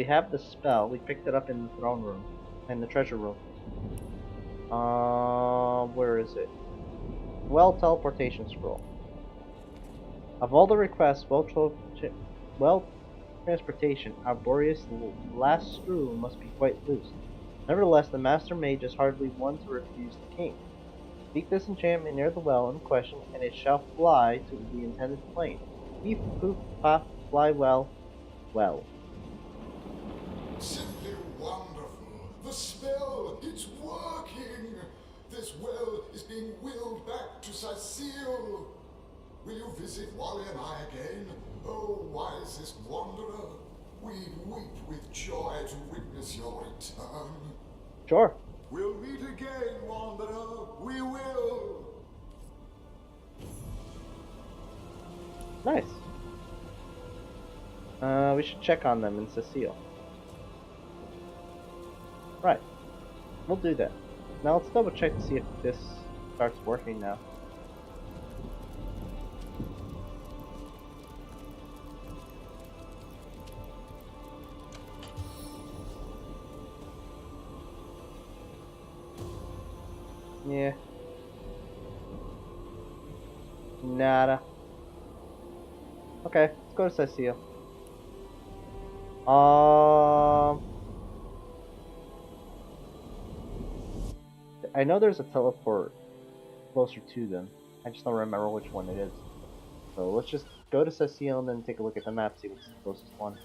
have the spell. We picked it up in the throne room, in the treasure room. Where is it? Well, teleportation scroll. Of all the requests, well transportation, Arboreus' last screw must be quite loose. Nevertheless, the Master Mage is hardly one to refuse the king. Speak this enchantment near the well in question, and it shall fly to the intended plane. Beef, poof, pop, fly well, well. Simply wonderful. The spell, it's working. This well is being willed back to Cecile. Will you visit Wally and I again? Oh, wisest wanderer. We'd weep with joy to witness your return. Sure. We'll meet again, wanderer. We will. Nice. We should check on them in Cecile. Right. We'll do that. Now let's double check to see if this starts working now. Yeah. Nada. Okay, let's go to Cecile. I know there's a teleport closer to them. I just don't remember which one it is. So let's just go to Cecile and then take a look at the map, see what's the closest one.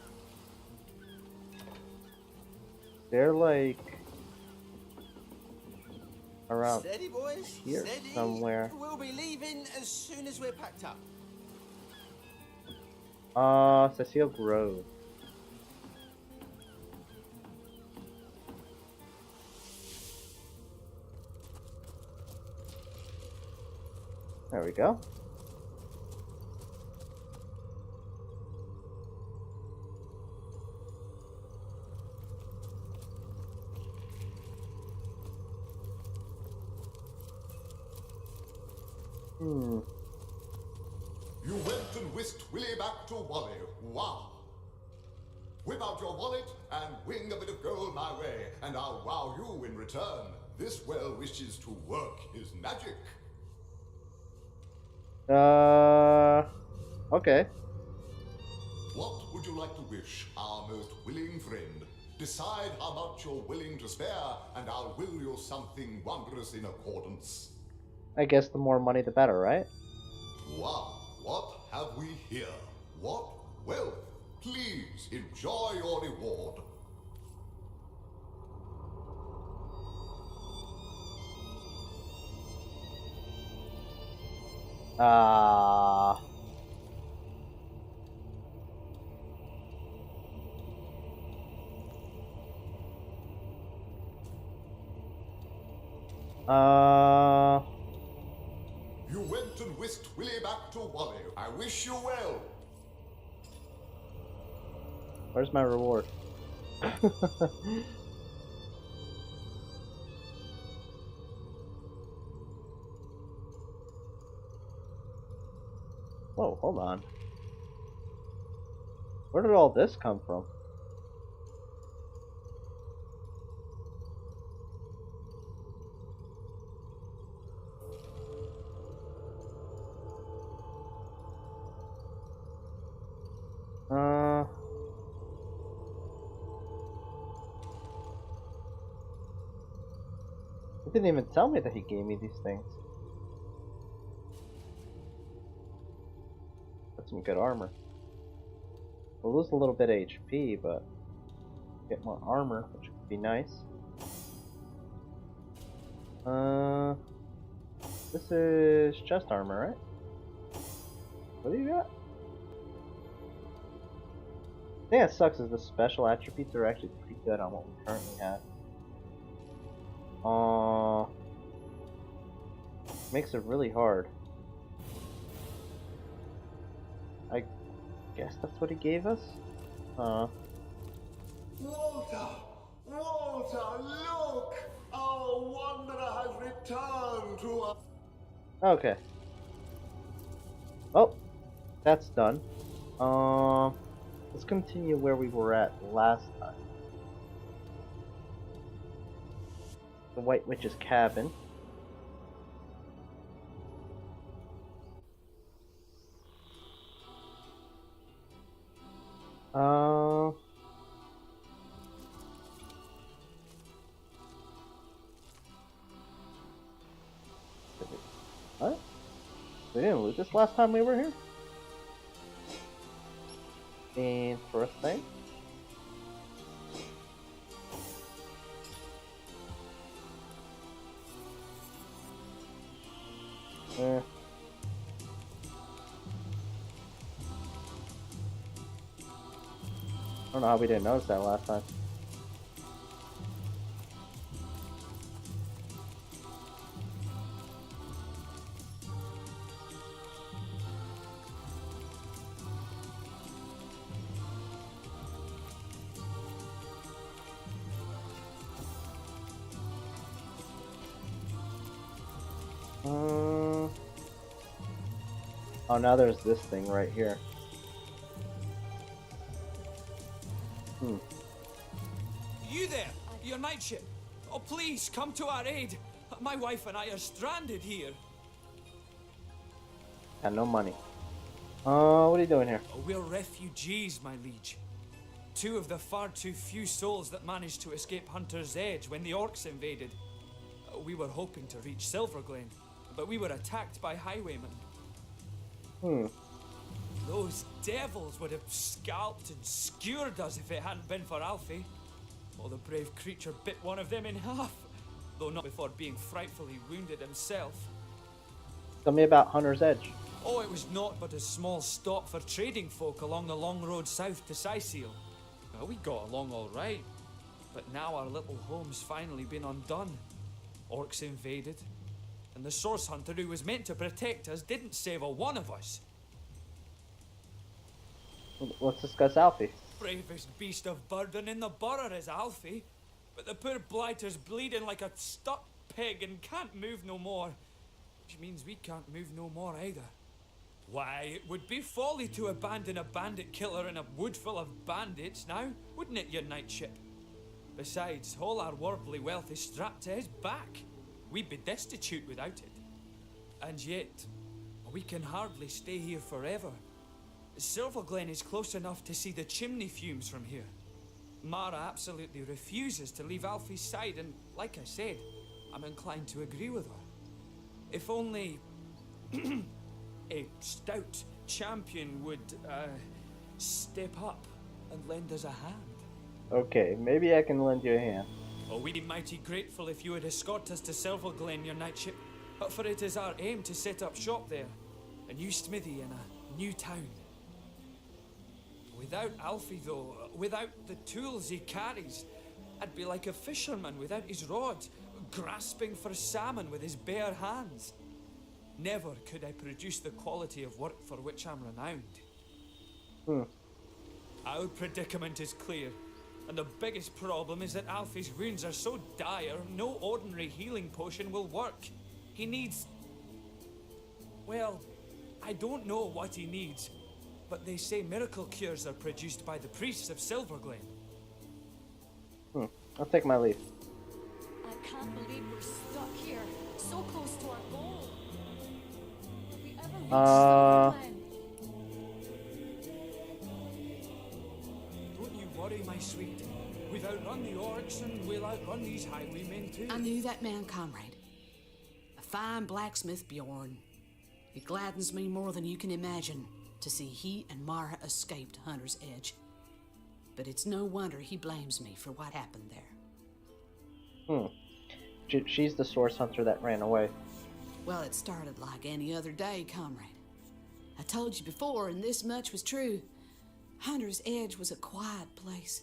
They're like around Steady, boys. here Steady. somewhere. We'll be leaving as soon as we're packed up. Cecile Grove. There we go. You went and whisked Willie back to Wally. Wow. Whip out your wallet and wing a bit of gold my way, and I'll wow you in return. This well wishes to work his magic. Okay. What would you like to wish, our most willing friend? Decide how much you're willing to spare, and I'll will you something wondrous in accordance. I guess the more money the better, right? Wow, what have we here? What wealth? Please enjoy your reward. You went and whisked Willie back to Wally. I wish you well. Where's my reward? Whoa, hold on. Where did all this come from? He didn't even tell me that he gave me these things. That's some good armor. We'll lose a little bit of HP, but get more armor, which would be nice. This is chest armor, right? What do you got? The thing that sucks is the special attributes are actually pretty good on what we currently have. Makes it really hard. I guess that's what he gave us? Walter! Walter, look! Our wanderer has returned to us. Okay. Oh, that's done. Let's continue where we were at last time. The White Witch's cabin. Uh, what? We didn't loot this last time we were here? And first thing. I don't know how we didn't notice that last time. Oh, now there's this thing right here. You there, your night ship. Oh, please come to our aid. My wife and I are stranded here. Got no money. What are you doing here? Oh, we're refugees, my liege. Two of the far too few souls that managed to escape Hunter's Edge when the orcs invaded. We were hoping to reach Silverglen, but we were attacked by highwaymen. Those devils would have scalped and skewered us if it hadn't been for Alfie. Oh, the brave creature bit one of them in half, though not before being frightfully wounded himself. Tell me about Hunter's Edge. Oh, it was naught but a small stop for trading folk along the long road south to Sicil. Well, we got along all right, but now our little home's finally been undone. Orcs invaded, and the source hunter who was meant to protect us didn't save a one of us. Let's discuss Alfie. Bravest beast of burden in the borough is Alfie, but the poor blighter's bleeding like a stuck pig and can't move no more, which means we can't move no more either. Why, it would be folly to abandon a bandit killer in a wood full of bandits now, wouldn't it, your night ship? Besides, all our worldly wealth is strapped to his back. We'd be destitute without it. And yet, we can hardly stay here forever. Silverglen is close enough to see the chimney fumes from here. Mara absolutely refuses to leave Alfie's side, and like I said, I'm inclined to agree with her. If only a stout champion would step up and lend us a hand. Okay, maybe I can lend you a hand. Oh, we'd be mighty grateful if you would escort us to Silverglen, your night ship. But for it is our aim to set up shop there. A new smithy in a new town. Without Alfie, though, without the tools he carries, I'd be like a fisherman without his rod, grasping for salmon with his bare hands. Never could I produce the quality of work for which I'm renowned. Our predicament is clear, and the biggest problem is that Alfie's wounds are so dire, no ordinary healing potion will work. He needs... well, I don't know what he needs, but they say miracle cures are produced by the priests of Silverglen. I'll take my leave. I can't believe we're stuck here, so close to our goal. Will we ever reach Silverglen? Don't you worry, my sweet. We've outrun the orcs and we'll outrun these highwaymen too. I knew that man, comrade. A fine blacksmith, Bjorn. It gladdens me more than you can imagine to see he and Mara escaped Hunter's Edge. But it's no wonder he blames me for what happened there. She's the source hunter that ran away. Well, it started like any other day, comrade. I told you before, and this much was true. Hunter's Edge was a quiet place.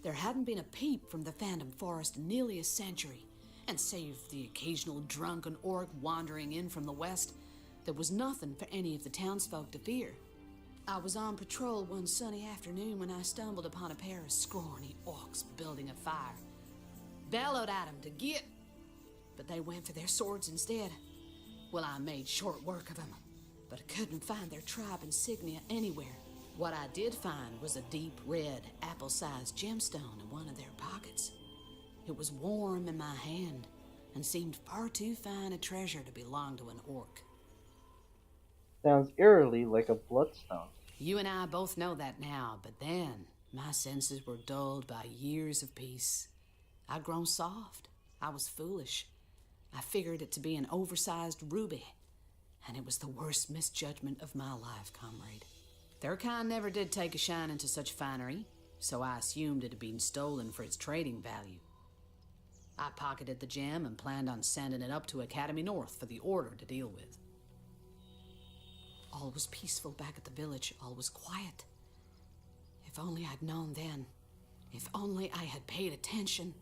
There hadn't been a peep from the Phantom Forest in nearly a century, and save the occasional drunken orc wandering in from the west, there was nothing for any of the townsfolk to fear. I was on patrol one sunny afternoon when I stumbled upon a pair of scrawny orcs building a fire. Bellowed at them to get, but they went for their swords instead. Well, I made short work of them, but I couldn't find their tribe insignia anywhere. What I did find was a deep red, apple-sized gemstone in one of their pockets. It was warm in my hand and seemed far too fine a treasure to belong to an orc. Sounds eerily like a bloodstone. You and I both know that now, but then my senses were dulled by years of peace. I'd grown soft. I was foolish. I figured it to be an oversized ruby, and it was the worst misjudgment of my life, comrade. Their kind never did take a shine into such finery, so I assumed it had been stolen for its trading value. I pocketed the gem and planned on sending it up to Academy North for the Order to deal with. All was peaceful back at the village. All was quiet. If only I'd known then. If only I had paid attention,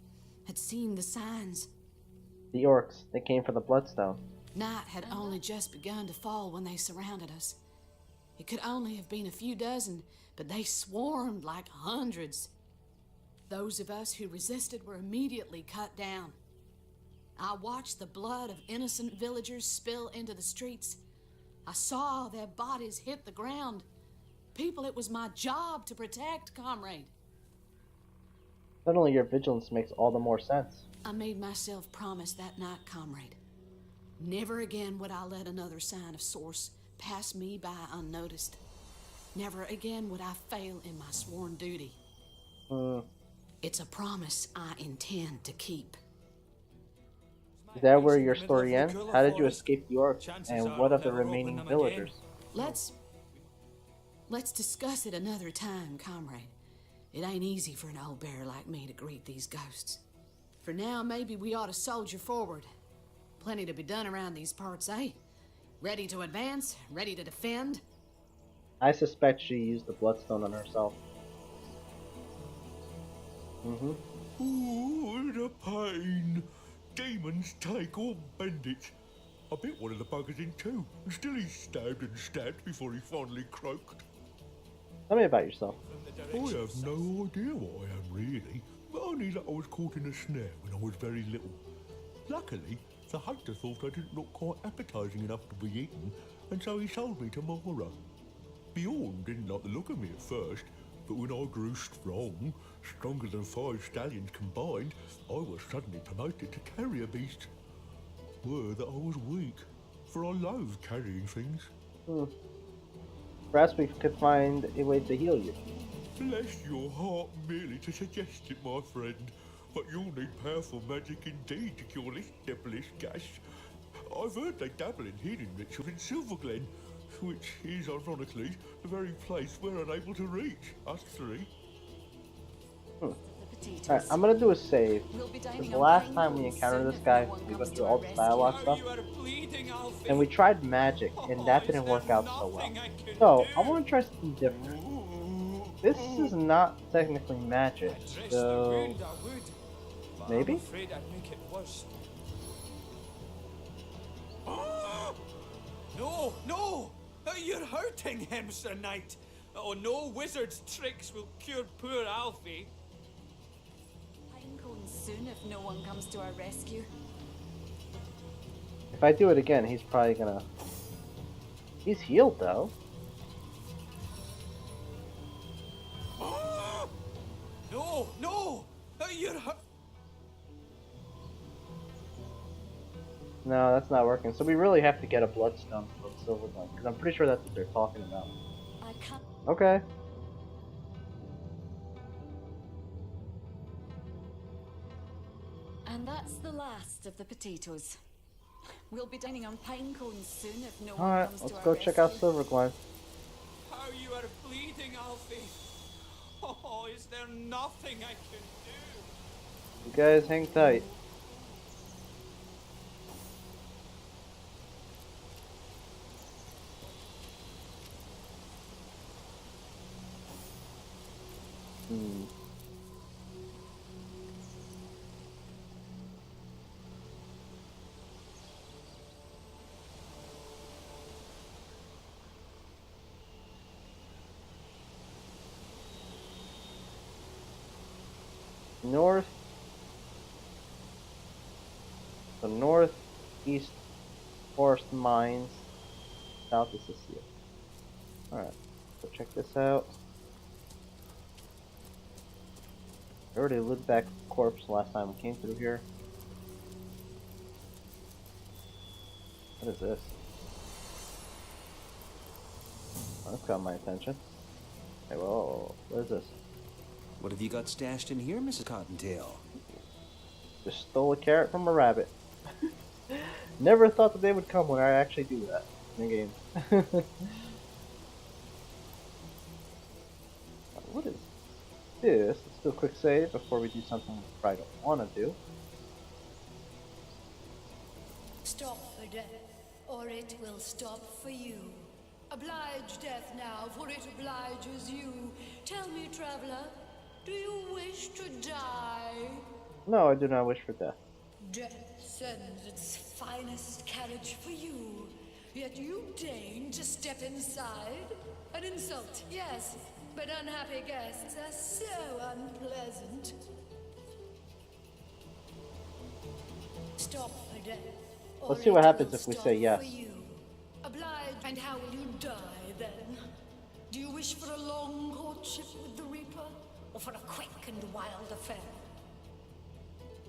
had seen the signs. The orcs, they came for the bloodstone. Night had only just begun to fall when they surrounded us. It could only have been a few dozen, but they swarmed like hundreds. Those of us who resisted were immediately cut down. I watched the blood of innocent villagers spill into the streets. I saw their bodies hit the ground. People it was my job to protect, comrade. Suddenly your vigilance makes all the more sense. I made myself promise that night, comrade. Never again would I let another sign of source pass me by unnoticed. Never again would I fail in my sworn duty. It's a promise I intend to keep. Is that where your story ends? How did you escape the orcs? And what of the remaining villagers? Let's discuss it another time, comrade. It ain't easy for an old bear like me to greet these ghosts. For now, maybe we ought to soldier forward. Plenty to be done around these parts, eh? Ready to advance? Ready to defend? I suspect she used the bloodstone on herself. Oh, the pain! Demons take all bandits. I bit one of the buggers in two, and still he stabbed and stabbed before he finally croaked. Tell me about yourself. I have no idea what I am really, but only that I was caught in a snare when I was very little. Luckily, the hunter thought I didn't look quite appetizing enough to be eaten, and so he sold me to Mora. Bjorn didn't like the look of me at first, but when I grew strong, stronger than 5 stallions combined, I was suddenly promoted to carrier beast. Were that I was weak, for I loathed carrying things. Perhaps we could find a way to heal you. Bless your heart merely to suggest it, my friend, but you'll need powerful magic indeed to cure this devilish gash. I've heard they dabble in healing rituals in Silverglen, which is, ironically, the very place we're unable to reach, us three. Alright, I'm gonna do a save. Because the last time we encountered this guy, we went through all the dialogue stuff, and we tried magic, and that didn't work out so well. So, I want to try something different. This is not technically magic, so maybe? No, no! You're hurting him, Sir Knight! Oh, no wizard's tricks will cure poor Alfie. Pinecone soon if no one comes to our rescue. If I do it again, he's probably gonna... He's healed, though. No, no! You're hurt. No, that's not working. So we really have to get a bloodstone from Silverglen, because I'm pretty sure that's what they're talking about. I can't. Okay. And that's the last of the potatoes. We'll be dining on pinecones soon if no one Alright, comes let's to our go check out rescue. Silverglen. How you are bleeding, Alfie. Oh, is there nothing I can do? You guys hang tight. North. The northeast forest mines. South is Sicily. Alright. So check this out. I already looked back corpse last time we came through here. What is this? Oh, that's got my attention. Okay, whoa, what is this? What have you got stashed in here, Mrs. Cottontail? Just stole a carrot from a rabbit. Never thought the day would come when I actually do that in a game. What is this? Let's do a quick save before we do something we probably don't want to do. Stop for death, or it will stop for you. Oblige death now, for it obliges you. Tell me, traveler, do you wish to die? No, I do not wish for death. Death sends its finest carriage for you, yet you deign to step inside? An insult, yes, but unhappy guests are so unpleasant. Stop for death. Let's see what happens if we say yes. Oblige, and how will you die then? Do you wish for a long courtship with the Reaper, or for a quick and wild affair?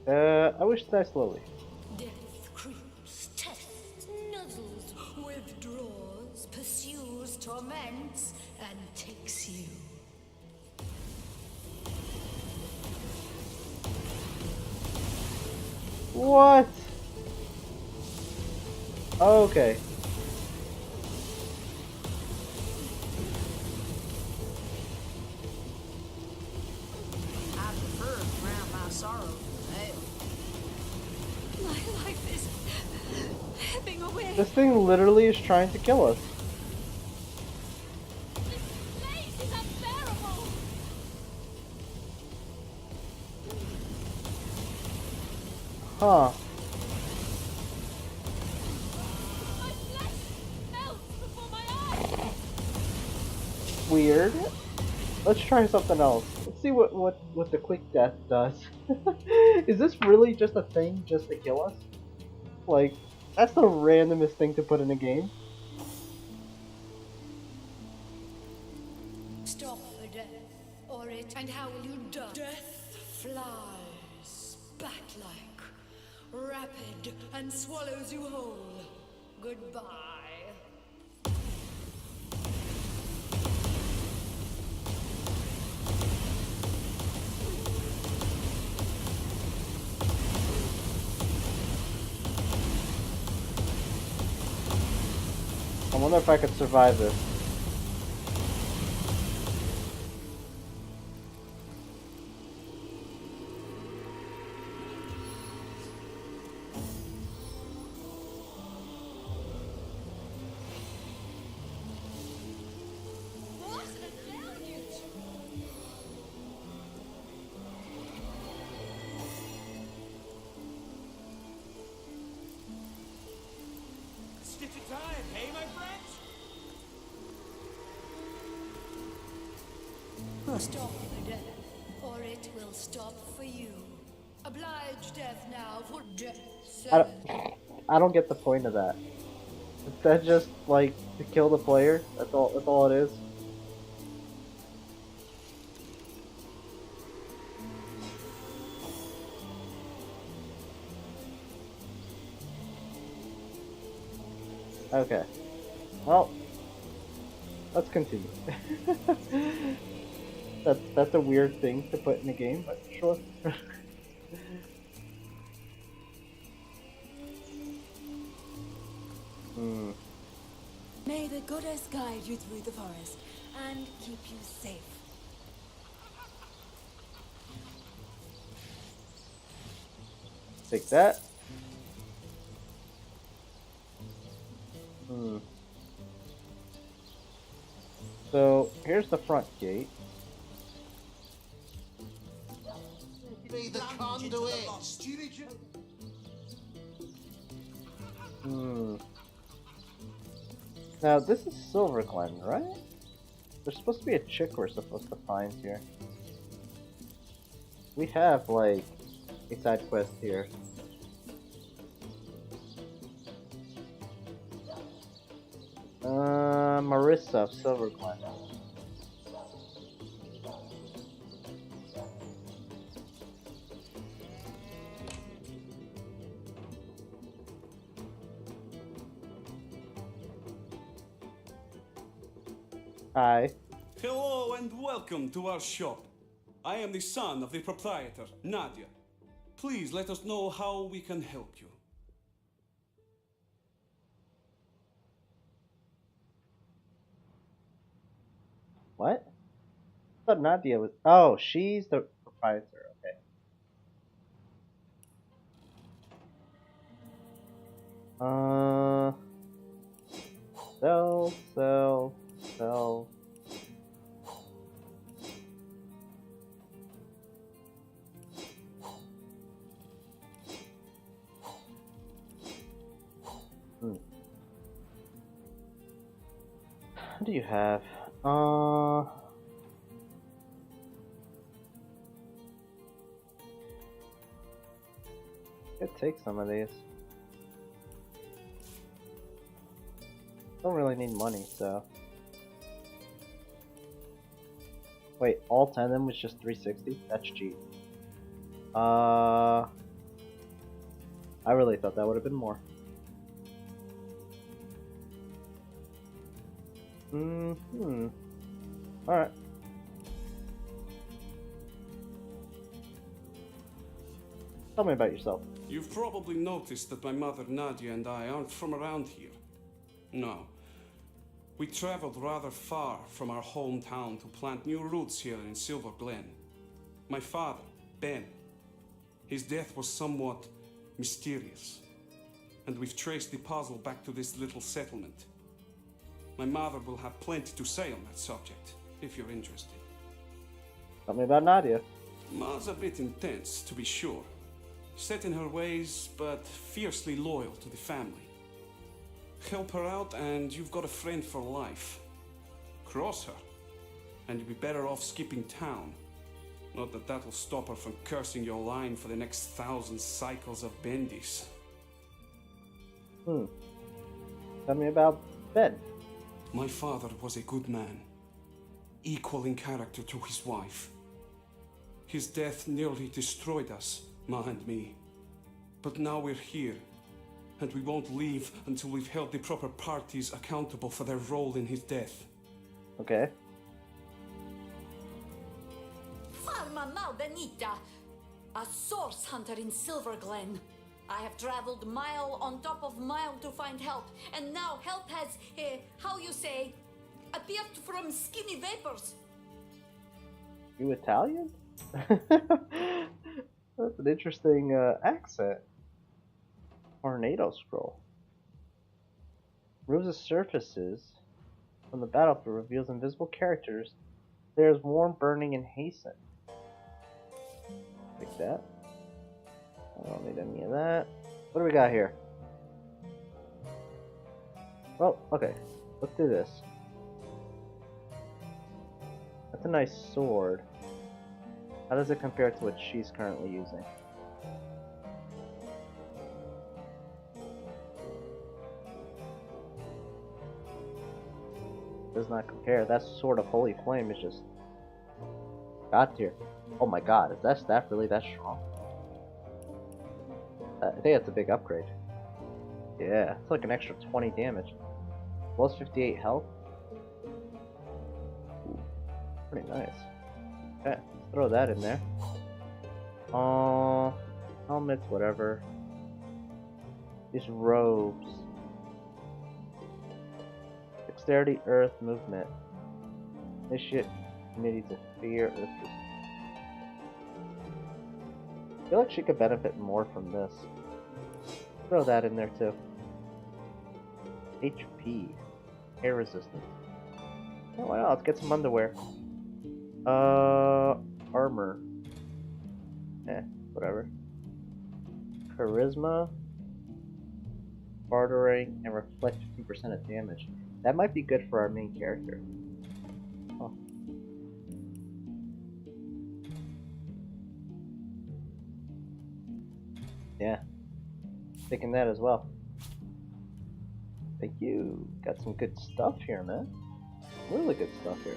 I wish to die slowly. Death creeps, tests, nuzzles, withdraws, pursues, torments, and takes you. What? Okay. I prefer to drown my sorrow in hell. My life is ebbing away. This thing literally is trying to kill us. This place is unbearable. Huh. My flesh melts before my eyes. Weird. Let's try something else. Let's see what the quick death does. Is this really just a thing just to kill us? Like, that's the randomest thing to put in a game. Stop for death, or it. And how will you die? Death flies, bat-like, rapid, and swallows you whole. Goodbye. I wonder if I could survive this. What a deluge! Stitch of time, hey, my friends? Stop for death, or it will stop for you. Oblige death now, for death. I don't get the point of that. Is that just like to kill the player? That's all it is. Okay. Well, let's continue. That's a weird thing to put in a game, but sure. May the goddess guide you through the forest and keep you safe. Take that. So here's the front gate. Be the conduit. Now this is Silver Glen, right? There's supposed to be a chick we're supposed to find here. We have like a side quest here. Marissa of Silver Glen. Hi. Hello and welcome to our shop. I am the son of the proprietor, Nadia. Please let us know how we can help you. What? I thought Nadia was. Oh, she's the proprietor. Okay. Sell, sell, sell. What do you have? Could take some of these. Don't really need money, so. Wait, all 10 of them was just 360? That's cheap. I really thought that would have been more. Alright. Tell me about yourself. You've probably noticed that my mother Nadia and I aren't from around here. No. We traveled rather far from our hometown to plant new roots here in Silver Glen. My father, Ben, his death was somewhat mysterious, and we've traced the puzzle back to this little settlement. My mother will have plenty to say on that subject, if you're interested. Tell me about Nadia. Ma's a bit intense, to be sure. Set in her ways, but fiercely loyal to the family. Help her out and you've got a friend for life. Cross her, and you'll be better off skipping town. Not that that'll stop her from cursing your line for the next 1,000 cycles of Bendis. Tell me about Ben. My father was a good man, equal in character to his wife. His death nearly destroyed us, Ma and me. But now we're here, and we won't leave until we've held the proper parties accountable for their role in his death. Okay. Farma Malbenita, a source hunter in Silver Glen. I have traveled mile on top of mile to find help, and now help has, how you say, appeared from skinny vapors. You Italian? That's an interesting accent. Tornado scroll. Removes the surfaces from the battlefield, reveals invisible characters. There's warm, burning, and hasten. Take that. I don't need any of that. What do we got here? Well, okay. Let's do this. That's a nice sword. How does it compare to what she's currently using? Does not compare. That Sword of Holy Flame is just God tier. Oh my god, is that staff really that strong? I think that's a big upgrade. Yeah, it's like an extra 20 damage. Plus 58 health. Ooh, pretty nice. Okay, let's throw that in there. Helmets, whatever. These robes. Dexterity, Earth, movement. Initiate immunity to fear, Earth. I feel like she could benefit more from this. Throw that in there too. HP. Air resistance. Yeah, why not? Let's get some underwear. Armor. Whatever. Charisma. Bartering, and reflect 50% of damage. That might be good for our main character. Oh. Yeah. Thinking that as well. Thank you. Got some good stuff here, man. Really good stuff here.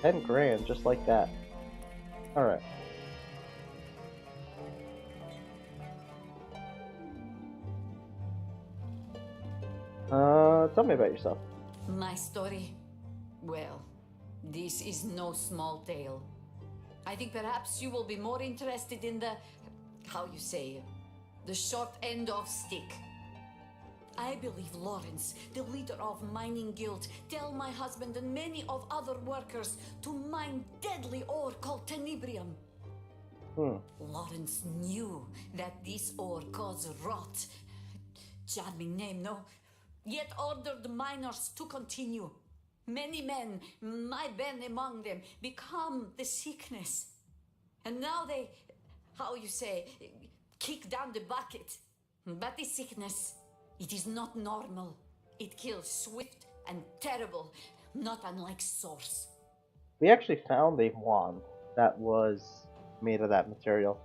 10 grand, just like that. Alright. tell me about yourself. My story? Well, this is no small tale. I think perhaps you will be more interested in the, how you say, the short end of stick. I believe Lawrence, the leader of Mining Guild, tell my husband and many of other workers to mine deadly ore called tenebrium. Lawrence knew that this ore caused rot. Charming name, no? Yet ordered miners to continue. Many men, my Ben among them, become the sickness. And now they, how you say, kick down the bucket. But the sickness, it is not normal. It kills swift and terrible, not unlike sores. We actually found a wand that was made of that material,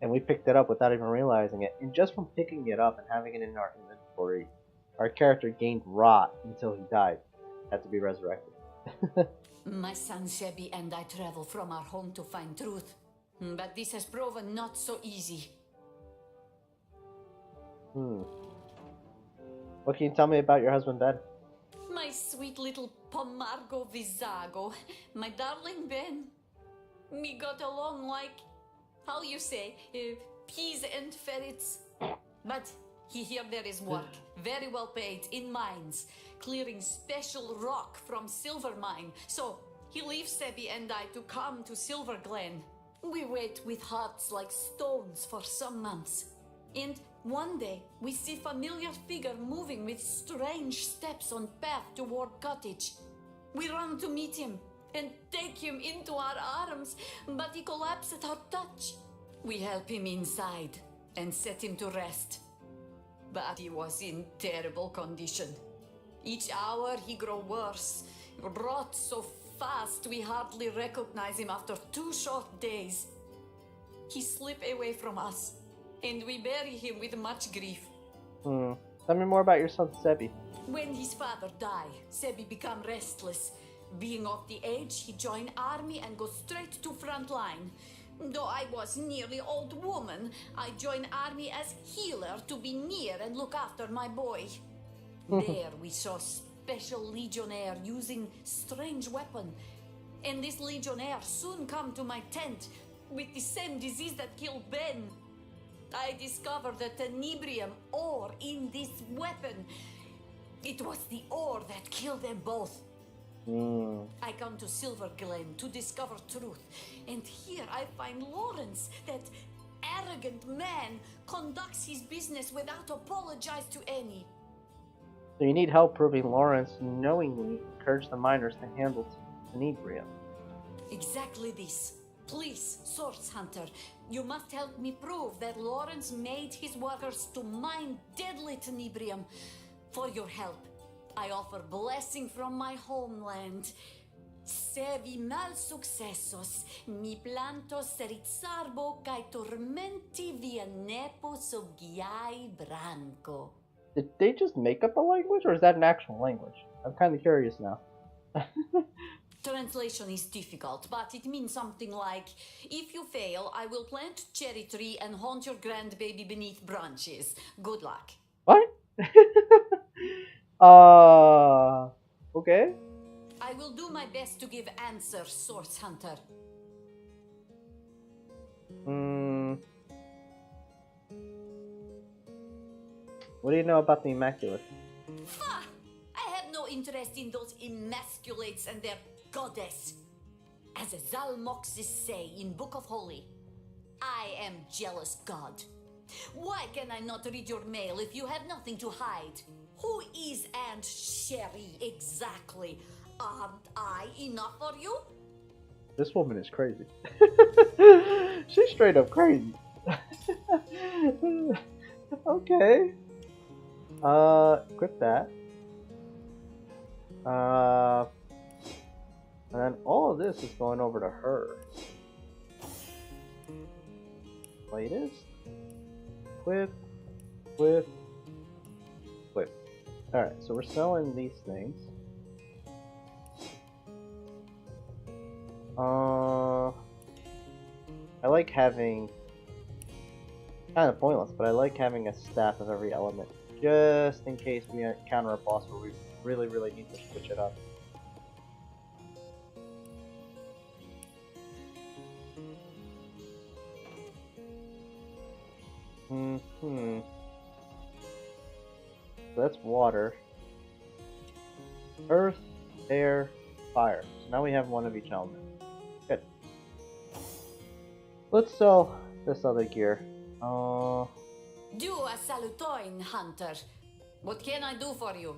and we picked it up without even realizing it. And just from picking it up and having it in our inventory, our character gained rot until he died. Had to be resurrected. My son Sebi and I travel from our home to find truth. But this has proven not so easy. What can you tell me about your husband, Ben? My sweet little Pomargo Vizago. My darling Ben. We got along like, how you say, peas and ferrets. But here there is work, very well paid, in mines, clearing special rock from Silver Mine. So he leaves Sebi and I to come to Silver Glen. We wait with hearts like stones for some months. And one day, we see familiar figure moving with strange steps on path toward cottage. We run to meet him and take him into our arms, but he collapses at our touch. We help him inside and set him to rest. But he was in terrible condition. Each hour he grow worse, rot so fast we hardly recognize him after 2 short days. He slip away from us, and we bury him with much grief. Tell me more about your son, Sebi. When his father died, Sebi become restless. Being of the age, he joined army and go straight to front line. Though I was nearly old woman, I joined army as healer to be near and look after my boy. There we saw special legionnaire using strange weapon. And this legionnaire soon come to my tent with the same disease that killed Ben. I discovered the tenebrium ore in this weapon. It was the ore that killed them both. I come to Silver Glen to discover truth, and here I find Lawrence, that arrogant man, conducts his business without apologize to any. So you need help proving Lawrence knowingly encouraged the miners to handle tenebrium. Exactly this. Please, Source Hunter, you must help me prove that Lawrence made his workers to mine deadly tenebrium. For your help, I offer blessing from my homeland. Se vi mal successos, mi plantos rizzarbo kai tormenti via nepo soggiai branco. Did they just make up a language, or is that an actual language? I'm kind of curious now. Translation is difficult, but it means something like, if you fail, I will plant cherry tree and haunt your grandbaby beneath branches. Good luck. What? Okay. I will do my best to give answer, Source Hunter. What do you know about the Immaculate? Ha! I have no interest in those emasculates and their goddess. As Zalmoxis say in Book of Holy, I am jealous God. Why can I not read your mail if you have nothing to hide? Who is Aunt Sherry exactly? Aren't I enough for you? This woman is crazy. She's straight up crazy. Okay. Equip that. And then all of this is going over to her. Latest. Equip. Equip. Equip. Alright, so we're selling these things. I like having, kind of pointless, but I like having a staff of every element just in case we encounter a boss where we really need to switch it up. That's water. Earth, air, fire. So now we have one of each element. Good. Let's sell this other gear. Do a salutoin, hunter. What can I do for you?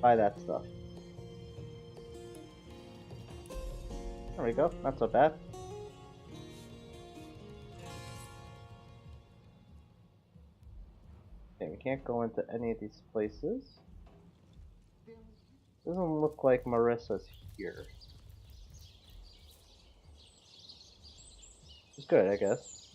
Buy that stuff. There we go. Not so bad. Okay, we can't go into any of these places. Doesn't look like Marissa's here. It's good, I guess.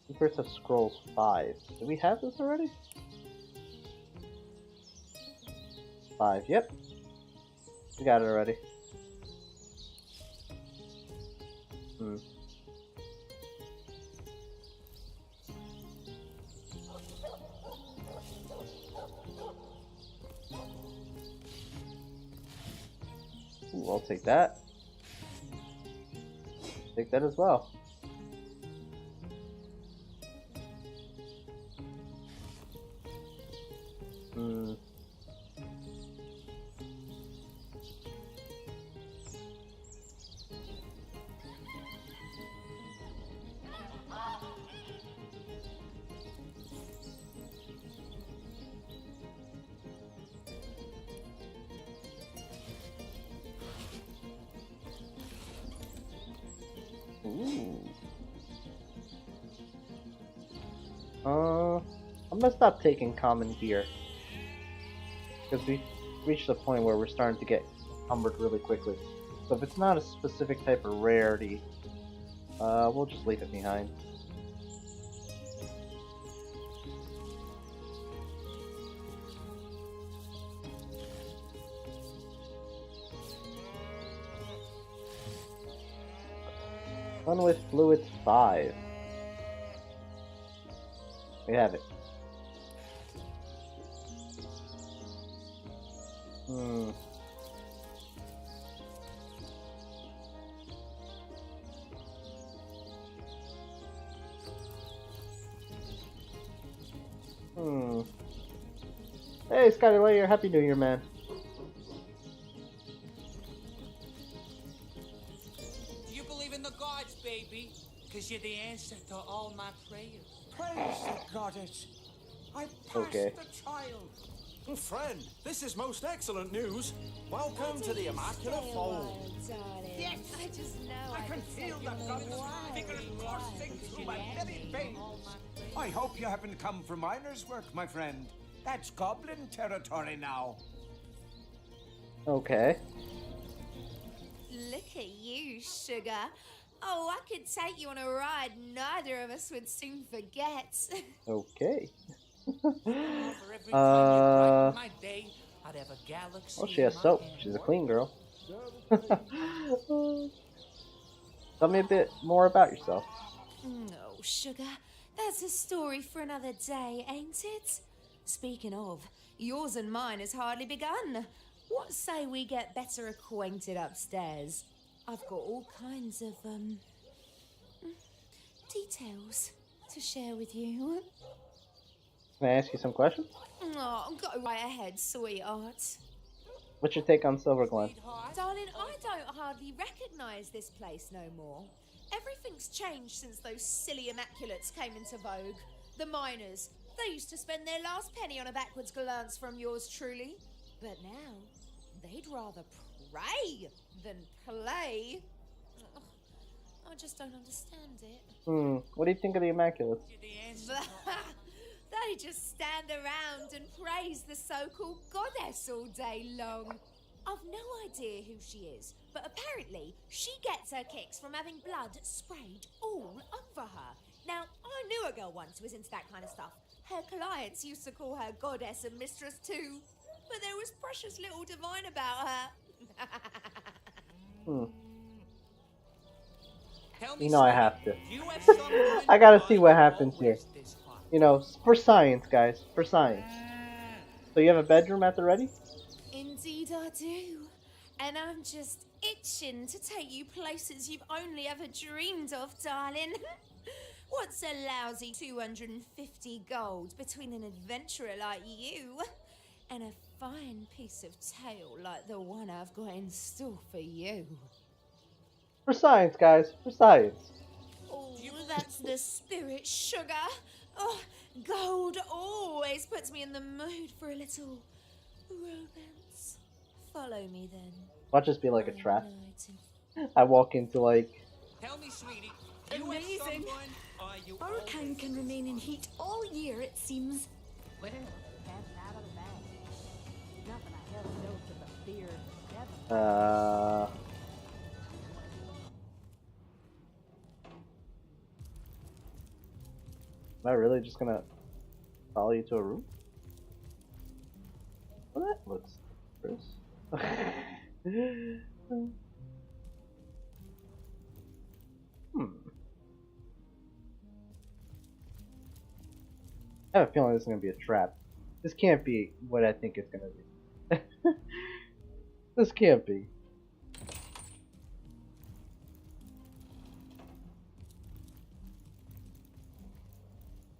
Secrets of Scrolls 5. Did we have this already? 5, yep. We got it already. Ooh, I'll take that. Take that as well. I'm gonna stop taking common gear because we reached the point where we're starting to get encumbered really quickly. So if it's not a specific type of rarity, we'll just leave it behind. One with fluids 5. We have it. Hey, Scotty Layer, Happy New Year, man. Do you believe in the gods, baby? Because you're the answer to all my prayers. Praise the goddess. I passed Okay. the child. Friend, this is most excellent news. Welcome to the Immaculate Fold. Yes, I just know I can feel the goddess vigorous coursing through my very veins. I hope you haven't come for miner's work, my friend. That's goblin territory now. Okay. Look at you, sugar. Oh, I could take you on a ride neither of us would soon forget. Okay. For every time you brighten my day, I'd have a galaxy. Oh, she has in my soap. hand. She's a clean girl. Tell me a bit more about yourself. Oh, sugar, that's a story for another day, ain't it? Speaking of, yours and mine has hardly begun. What say we get better acquainted upstairs? I've got all kinds of, details to share with you. Can I ask you some questions? Oh, go right ahead, sweetheart. What's your take on Silver Glen? Darling, I don't hardly recognise this place no more. Everything's changed since those silly Immaculates came into vogue. The miners, they used to spend their last penny on a backwards glance from yours truly. But now, they'd rather pray than play. Ugh, I just don't understand it. What do you think of the Immaculates? They just stand around and praise the so-called goddess all day long. I've no idea who she is, but apparently she gets her kicks from having blood sprayed all over her. Now, I knew a girl once who was into that kind of stuff, Her clients used to call her goddess and mistress too, but there was precious little divine about her. You know I have to. I gotta see what happens here. You know, for science, guys. For science. So you have a bedroom at the ready? Indeed I do. And I'm just itching to take you places you've only ever dreamed of, darling. What's a lousy 250 gold between an adventurer like you and a fine piece of tale like the one I've got in store for you? For science, guys. For science. Oh, that's the spirit, sugar. Oh, gold always puts me in the mood for a little romance. Follow me then. Watch this be like a trap. I walk into like... Tell me, sweetie. Amazing. Hurricane can remain in heat all year, it seems. Well, that's out of the bag. Nothing I held no to the fear of Am I really just gonna follow you to a room? Well, that looks gross. I have a feeling this is gonna be a trap. This can't be what I think it's gonna be. This can't be.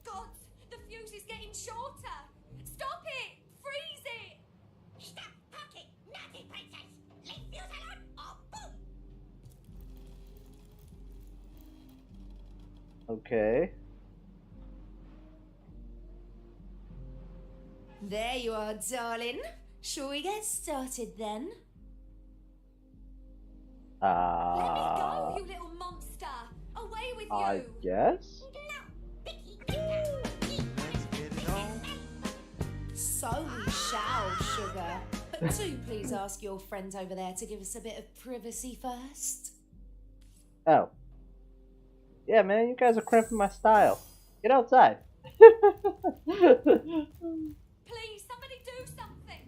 God, the fuse is getting shorter. Stop it! Freeze it! Stop talking, naughty princess! Leave fuse alone or boom! Okay. There you are, darling. Shall we get started then? Let me go, you little monster! Away with I you! guess? So we shall, sugar. But do please ask your friend over there to give us a bit of privacy first. Oh. Yeah, man, you guys are cramping my style. Get outside. Please, somebody do something!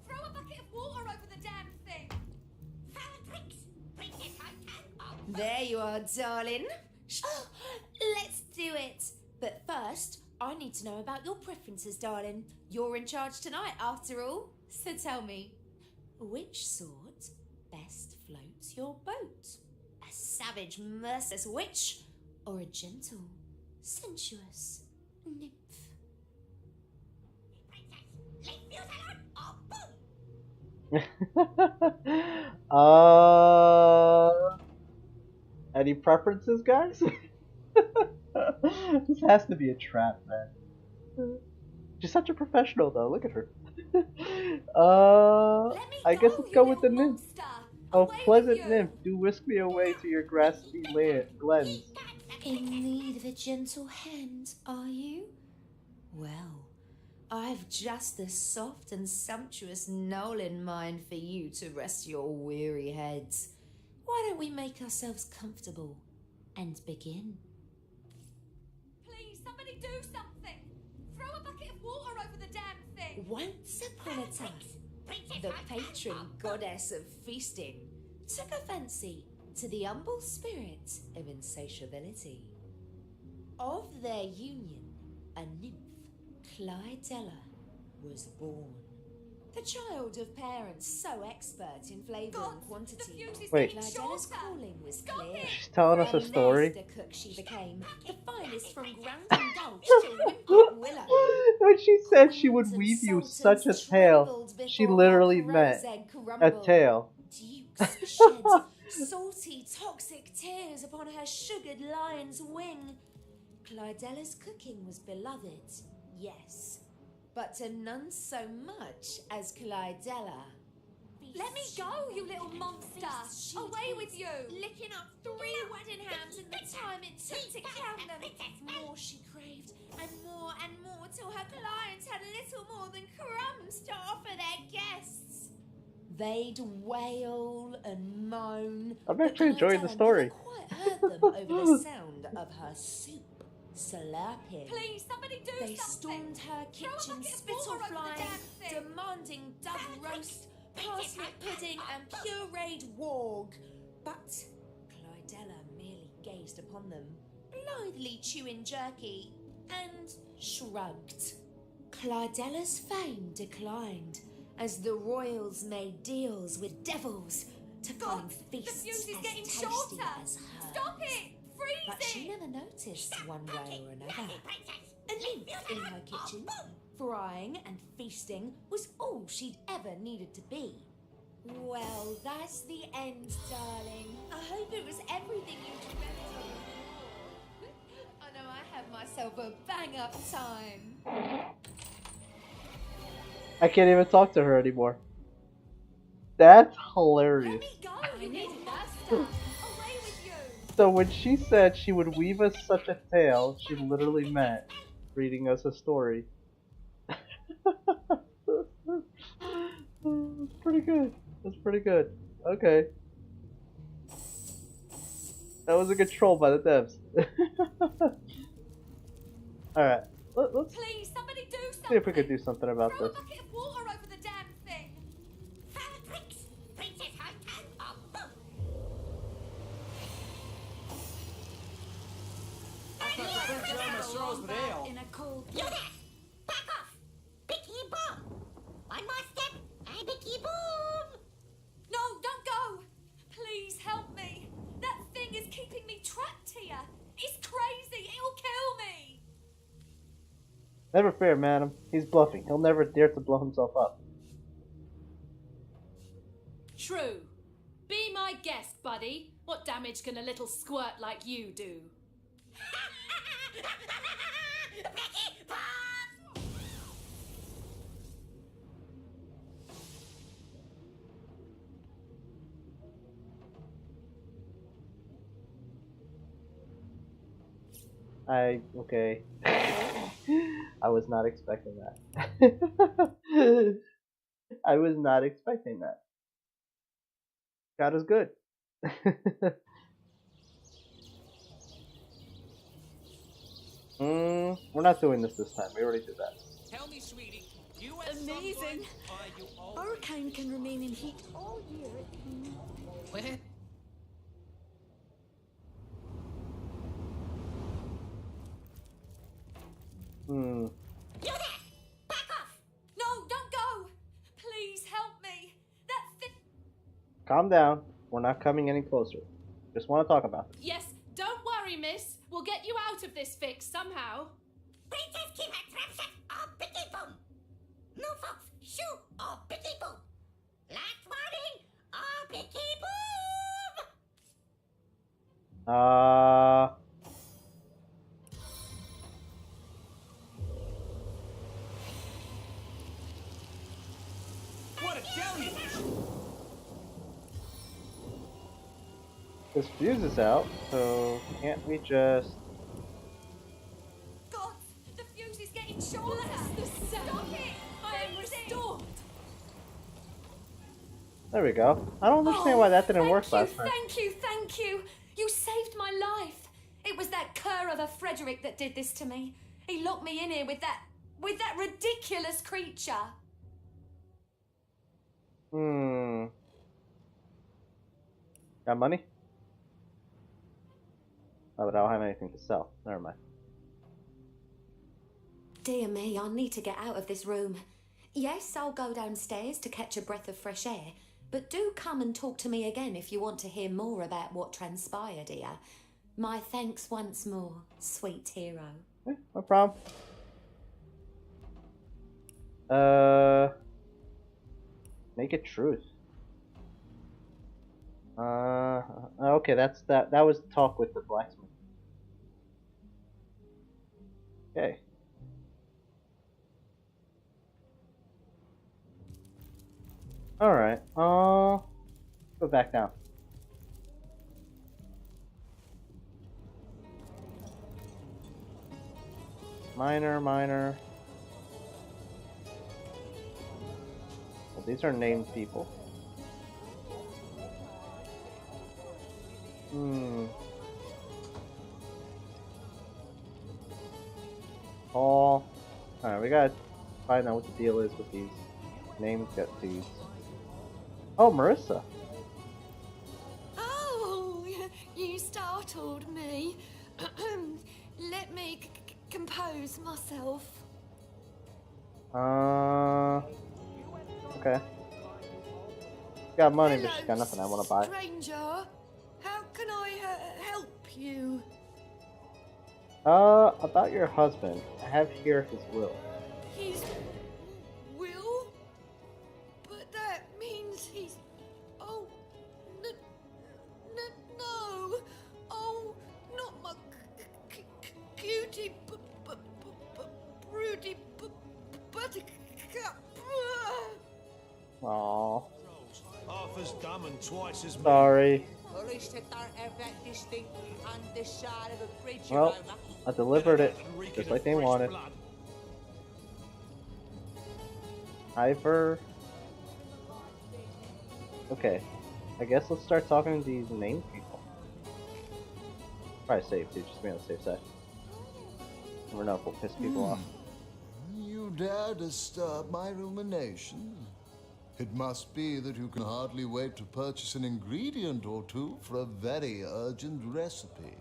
Throw a bucket of water over the damn thing! There you are, darling. Oh, let's do it. But first, I need to know about your preferences, darling. You're in charge tonight, after all. So tell me, which sort best floats your boat? A savage, merciless witch, or a gentle, sensuous nymph? Any preferences, guys? This has to be a trap, man. She's such a professional, though. Look at her. I guess let's go with the nymph. Oh, pleasant nymph, do whisk me away to your grassy glens. In need of a gentle hand, are you? Well, I've just the soft and sumptuous knoll in mind for you to rest your weary heads. Why don't we make ourselves comfortable and begin? Please, somebody do something! Throw a bucket of water over the damn thing! Once upon a time, the patron goddess of feasting took a fancy to the humble spirit of insatiability. Of their union, a nymph, Clydella, was born. The child of parents so expert in flavour and quantity. Wait. Clydella's calling was clear. She's telling us a story. The cook she became, the finest from Grounding Gulch to Wimpy Willow. When she said she would weave you such a tale, she literally meant a tale. Dukes shed salty, toxic tears upon her sugared lion's wing. Clydella's cooking was beloved, yes, but to none so much as Clydella. Let me go, you little monster! Away with you! Licking up 3 wedding hams in the time it took to count them. More she craved, and more till her clients had little more than crumbs to offer their guests. They'd wail and moan. I'm actually enjoying the story. Quite heard them over the sound of her soup. slurping. Please, somebody do They something. stormed her Throw a kitchen, bucket of spittle water over the flying, damn thing. demanding double roast, parsnip pudding, and pureed warg. But Clydella merely gazed upon them, blithely chewing jerky, and shrugged. Clydella's fame declined as the royals made deals with devils to find feasts The fuse is as getting tasty shorter. as hers. Stop it! Freeze But she it! never noticed one way or another. A nymph in her kitchen, frying and feasting was all she'd ever needed to be. Well, that's the end, darling. I hope it was everything you dreamt of. I know I had myself a bang-up time. I can't even talk to her anymore. That's hilarious. I needed that stuff. Away with you! So when she said she would weave us such a tale, she literally meant reading us a story. That's pretty good. That's pretty good. Okay. That was a good troll by the devs. Alright. Let's Please, somebody do something. see if we could do something about Throw a this. bucket of water over the damn thing. I thought the first time I straws with ale. In a cold Back off! Bicky Boom! One more step, and Bicky Boom! No, don't go! Please help me. That thing is keeping me trapped here. It's crazy. It'll kill me. Never fear, madam. He's bluffing. He'll never dare to blow himself up. True. Be my guest, buddy. What damage can a little squirt like you do? Bicky Boom! Okay. I was not expecting that. I was not expecting that. God is good. We're not doing this time. We already did that. Tell me, sweetie, you Amazing. Hurricane can remain in heat all year. What? No, don't go. Please help me. That thing. Calm down. We're not coming any closer. Just want to talk about this. Yes, don't worry, miss. We'll get you out of this fix somehow. Princess Kim had trapset or Bicky Boom! No folks, shoo or Bicky Boom! Last warning or Bicky Boom! What a deluge! This fuse is out, so can't we just... God, the fuse is getting shorter. Stop it. I am restored. There we go. I don't understand why that didn't work last time. Thank you, thank you. You saved my life. It was that cur of a Frederick that did this to me. He locked me in here with that ridiculous creature. Got money? Oh, but I don't have anything to sell. Never mind. Dear me, I need to get out of this room. Yes, I'll go downstairs to catch a breath of fresh air, but do come and talk to me again if you want to hear more about what transpired here. My thanks once more, sweet hero. Yeah, no problem. Make it truth. Okay, that was talk with the blacksmith. Okay. Alright, go back down. Minor. Well, these are named people. we gotta find out what the deal is with these names get these. Oh, Marissa. Oh, you startled me. Let me compose myself. Okay. Got money, but Hello, she's got nothing I want to buy. stranger. How can I help you? About your husband. I have here his will. His will? But that means he's... Oh, no. Oh, not my cutie, broody buttercup. Aww. Half as dumb and twice as Sorry. At least I don't have that distinct underside of a bridge Well, aroma. I delivered it just like they wanted. Ivor. Okay. I guess let's start talking to these named people. Probably save too, just to be on the safe side. Never know if we'll piss people off. You dare disturb my ruminations? It must be that you can hardly wait to purchase an ingredient or two for a very urgent recipe.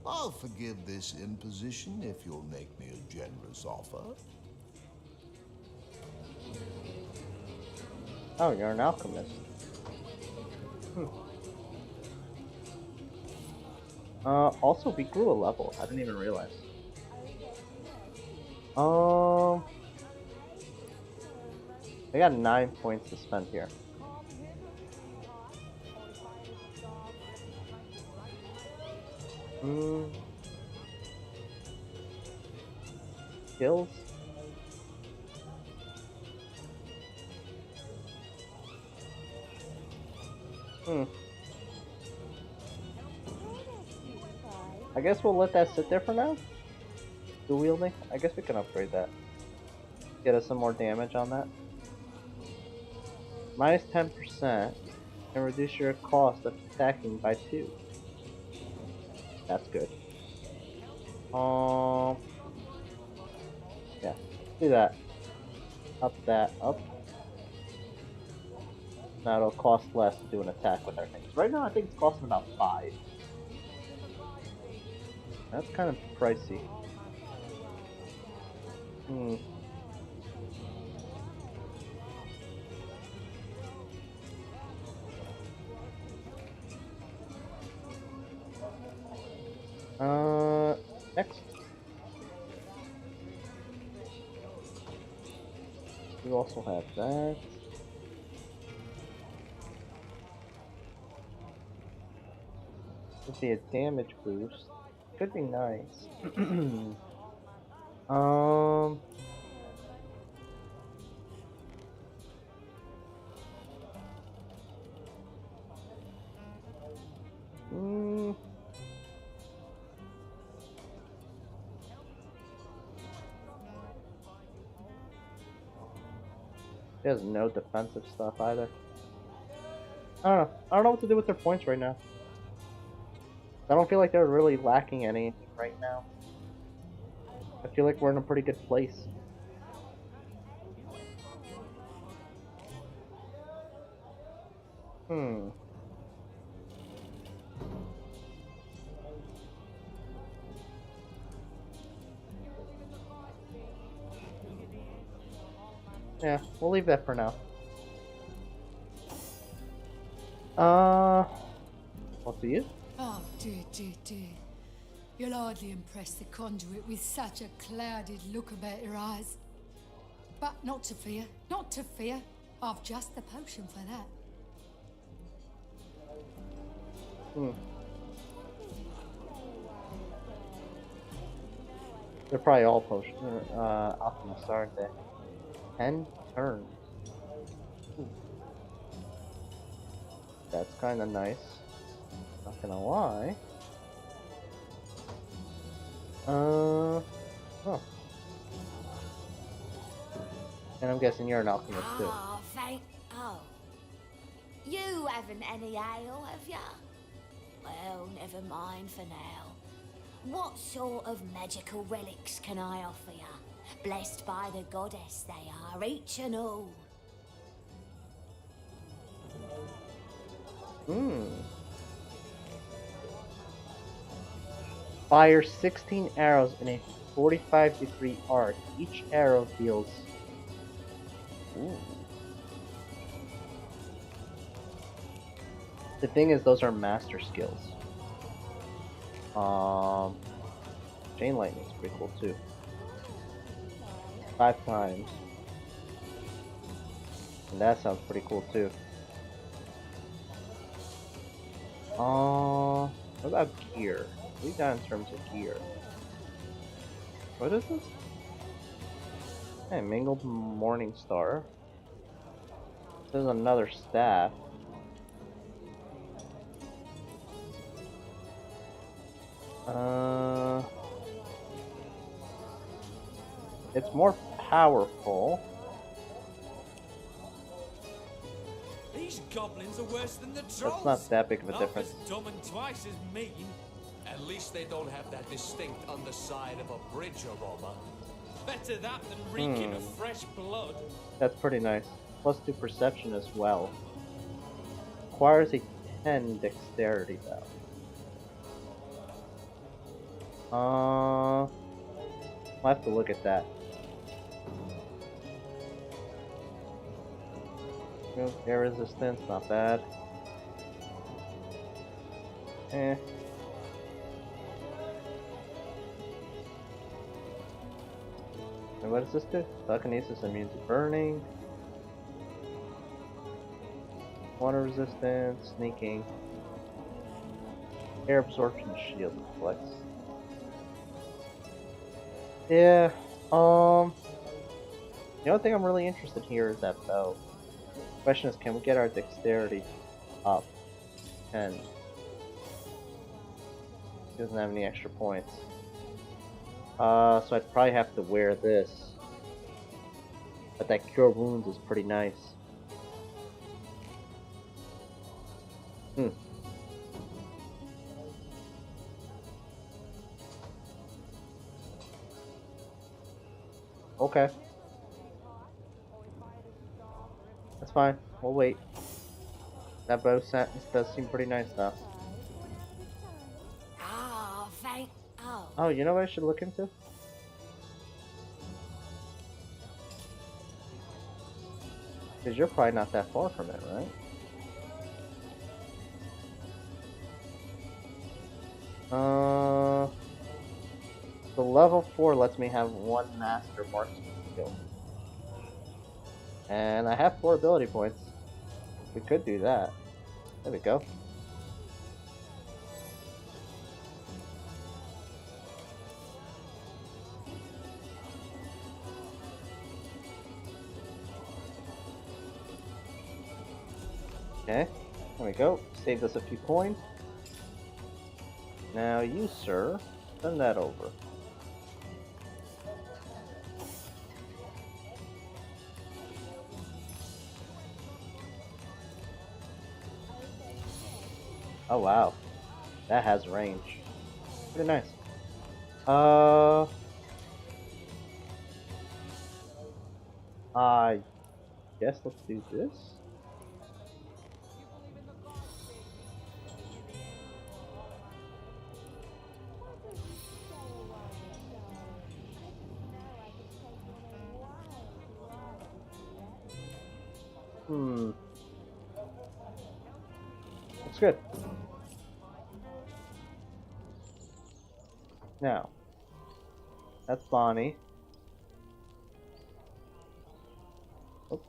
I'll forgive this imposition if you'll make me a generous offer. Oh, you're an alchemist. Also, we grew a level. I didn't even realize. I got 9 points to spend here. Skills? I guess we'll let that sit there for now. Dual wielding? I guess we can upgrade that. Get us some more damage on that. Minus 10% and reduce your cost of attacking by 2. That's good. Yeah, do that. Up that, up. Now it'll cost less to do an attack with our things. Right now I think it's costing about 5. That's kind of pricey. Next. We also have that. Would be a damage boost. Could be nice. He has no defensive stuff either. I don't know. I don't know what to do with their points right now. I don't feel like they're really lacking any right now. I feel like we're in a pretty good place. Yeah, we'll leave that for now. What's to you? Oh, dear. You'll hardly impress the conduit with such a clouded look about your eyes. But not to fear, not to fear. I've just the potion for that. They're probably all potion alchemists, aren't they? 10 turns. That's kind of nice. Not gonna lie. Oh. And I'm guessing you're an alchemist too. Oh. You haven't any ale, have ya? Well, never mind for now. What sort of magical relics can I offer ya? Blessed by the goddess they are, each and all. Fire 16 arrows in a 45-degree arc. Each arrow deals. Ooh. The thing is, those are master skills. Chain lightning is pretty cool too. 5 times. And that sounds pretty cool too. What about gear? What do we got in terms of gear? What is this? Hey, Mingled Morning Star. There's another staff. It's more powerful. These goblins are worse than the trolls. That's not that big of a difference. Half as dumb and twice as mean. At least they don't have that distinct underside of a bridge aroma. Better that than reeking of fresh blood. That's pretty nice. Plus 2 perception as well. Requires a 10 dexterity though. I'll have to look at that. Air resistance, not bad. Eh. And what does this do? Telekinesis immune to burning. Water resistance, sneaking. Air absorption shield flex. Yeah, the only thing I'm really interested here is that bow. Question is, can we get our dexterity up? 10. He doesn't have any extra points. So I'd probably have to wear this. But that cure wounds is pretty nice. Okay. That's fine. We'll wait. That bow sentence does seem pretty nice though. Ah, thank. Oh. Oh, you know what I should look into? Because you're probably not that far from it, right? The level 4 lets me have 1 master marksman skill. And I have 4 ability points. We could do that. There we go. Okay, there we go. Saved us a few coins. Now you, sir, send that over. Oh wow, that has range. Pretty nice. I guess let's do this. Looks good. Now, that's Bonnie. Oh.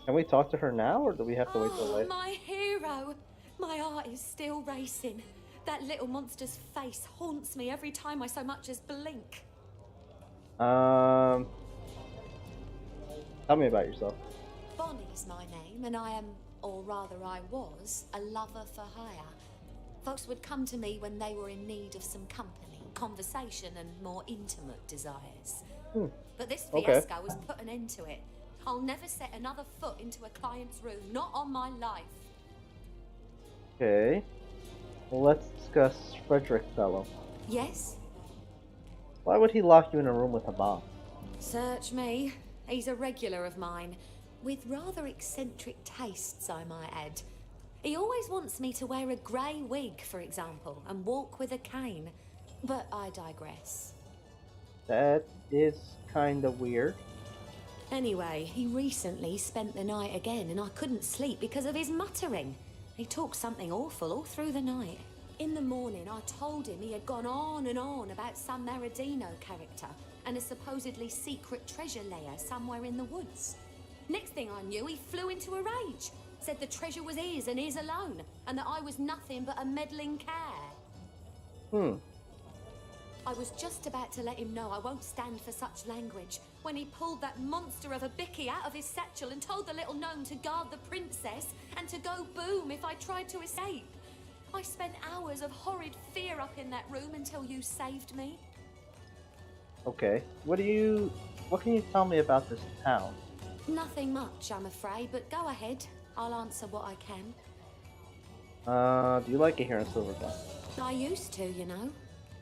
Can we talk to her now, or do we have to wait till later? My hero! My heart is still racing. That little monster's face haunts me every time I so much as blink. Tell me about yourself. Bonnie's my name, and I am, or rather I was, a lover for hire. Folks would come to me when they were in need of some company, conversation, and more intimate desires. But this fiasco has put an end to it. I'll never set another foot into a client's room, not on my life. Okay. Well, let's discuss Frederick Fellow. Yes? Why would he lock you in a room with a bomb? Search me. He's a regular of mine. With rather eccentric tastes, I might add. He always wants me to wear a grey wig, for example, and walk with a cane. But I digress. That is kinda weird. Anyway, he recently spent the night again, and I couldn't sleep because of his muttering. He talked something awful all through the night. In the morning, I told him he had gone on and on about some Maradino character and a supposedly secret treasure lair somewhere in the woods. Next thing I knew, he flew into a rage. Said the treasure was his and his alone, and that I was nothing but a meddling care. I was just about to let him know I won't stand for such language when he pulled that monster of a bicky out of his satchel and told the little gnome to guard the princess and to go boom if I tried to escape. I spent hours of horrid fear up in that room until you saved me. Okay. What can you tell me about this town? Nothing much, I'm afraid, but go ahead. I'll answer what I can. Do you like it here in Silverglen? I used to, you know.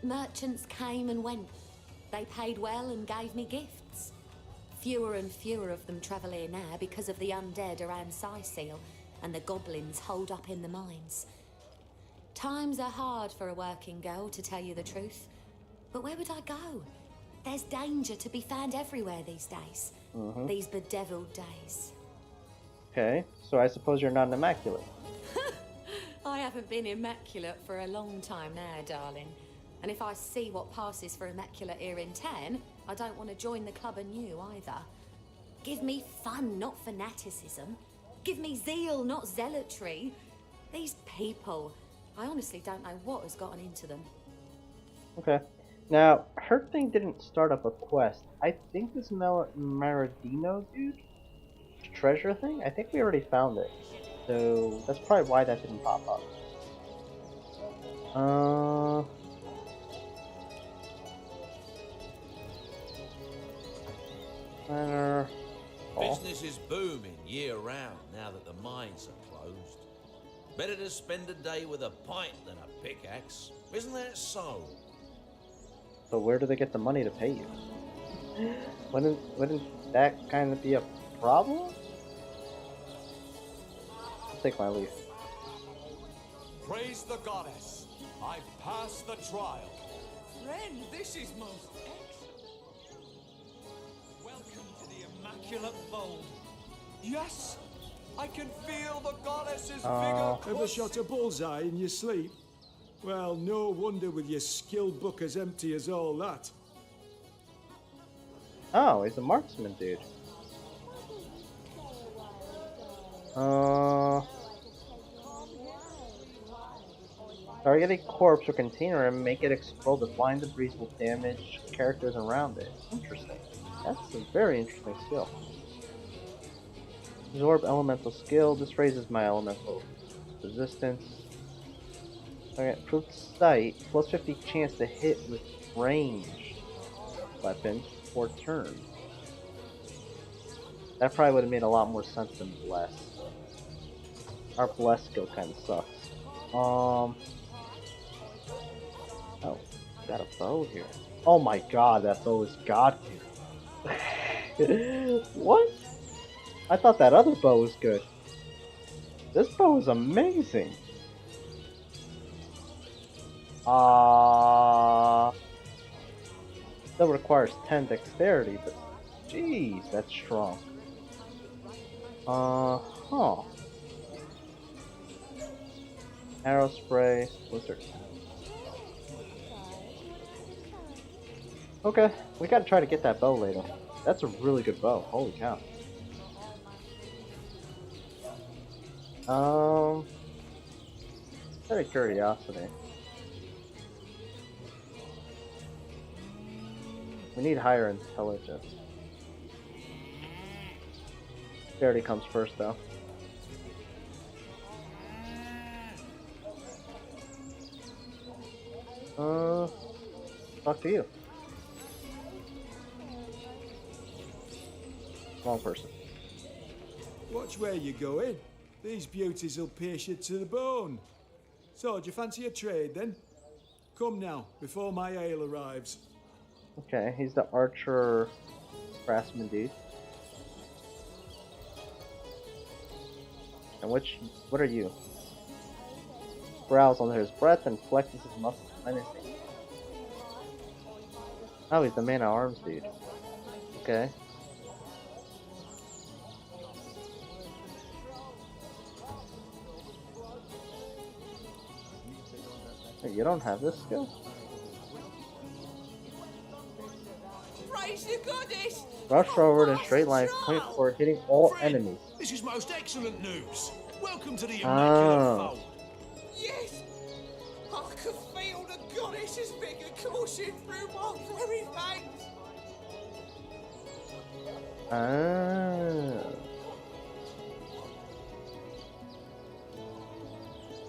Merchants came and went. They paid well and gave me gifts. Fewer and fewer of them travel here now because of the undead around Seal and the goblins holed up in the mines. Times are hard for a working girl, to tell you the truth. But where would I go? There's danger to be found everywhere these days. These bedeviled days. Okay, so I suppose you're not an immaculate. I haven't been immaculate for a long time now, darling. And if I see what passes for immaculate here in town, I don't want to join the club anew either. Give me fun, not fanaticism. Give me zeal, not zealotry. These people, I honestly don't know what has gotten into them. Okay. Now, her thing didn't start up a quest. I think this Maradino dude treasure thing, I think we already found it. So that's probably why that didn't pop up. Business is booming year round now that the mines are closed. Better to spend a day with a pint than a pickaxe, isn't that so? So where do they get the money to pay you? Wouldn't that kind of be a problem? I'll take my leave. Praise the goddess. I've passed the trial. Friend, this is most excellent. Welcome to the Immaculate Fold. Yes, I can feel the goddess's Oh. vigor. Ever shot a bullseye in your sleep? Well, no wonder with your skill book as empty as all that. Oh, he's a marksman dude. Target a corpse or container and make it explode. The flying debris will damage characters around it. Interesting. That's a very interesting skill. Absorb elemental skill. This raises my elemental resistance. Okay, improved sight. Plus 50 chance to hit with ranged weapon for turn. That probably would have made a lot more sense than bless. Our bless skill kind of sucks. Oh, got a bow here. Oh my god, that bow is god tier. What? I thought that other bow was good. This bow is amazing. Still requires 10 dexterity, but jeez, that's strong. Arrow spray, blizzard. Okay, we gotta try to get that bow later. That's a really good bow. Holy cow. Out of curiosity. We need higher intelligence. Dexterity comes first, though. Talk to you. Wrong person. Watch where you're going. These beauties will pierce you to the bone. So, do you fancy a trade then? Come now, before my ale arrives. Okay, he's the archer craftsman dude. And what are you? Growls under his breath and flexes his muscles menacingly. Oh, he's the man at arms dude. Okay. Hey, you don't have this skill? Praise the goddess! Rush forward in a straight line, point forward, hitting all enemies. This is most excellent news. Welcome to the Oh. Immaculate Fold. Yes! I could feel the goddess's finger coursing through my very veins. Ah.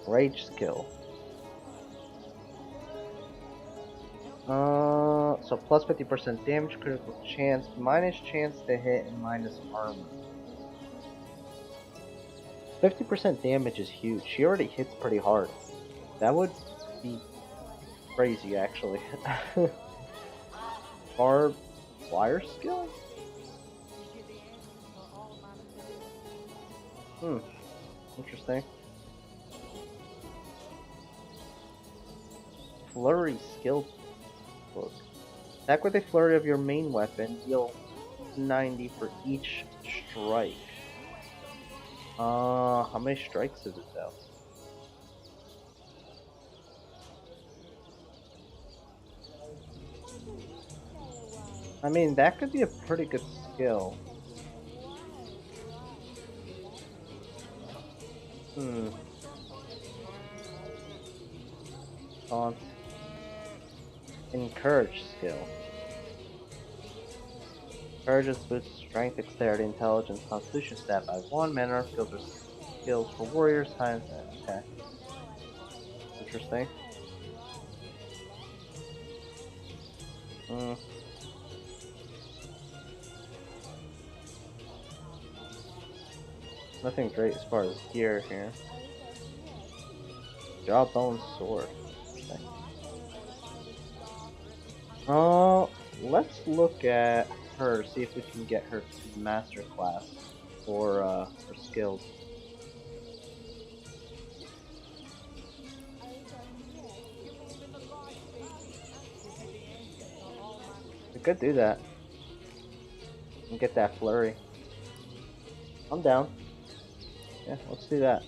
Rage skill. So plus 50% damage, critical chance, minus chance to hit, and minus armor. 50% damage is huge. She already hits pretty hard. That would be crazy, actually. Barb wire skill? Interesting. Flurry skill book. Attack with a flurry of your main weapon. Deal 90 for each strike. How many strikes is it though? I mean, that could be a pretty good skill. Taunt. Encourage skill. Encourages boosts strength, dexterity, intelligence, constitution stat by 1. Mana skills for warriors times that. Okay. Interesting. Nothing great as far as gear here. Jawbone sword. Okay. Let's look at her, see if we can get her to master class for skills. We could do that and get that flurry. I'm down. Yeah, let's do that.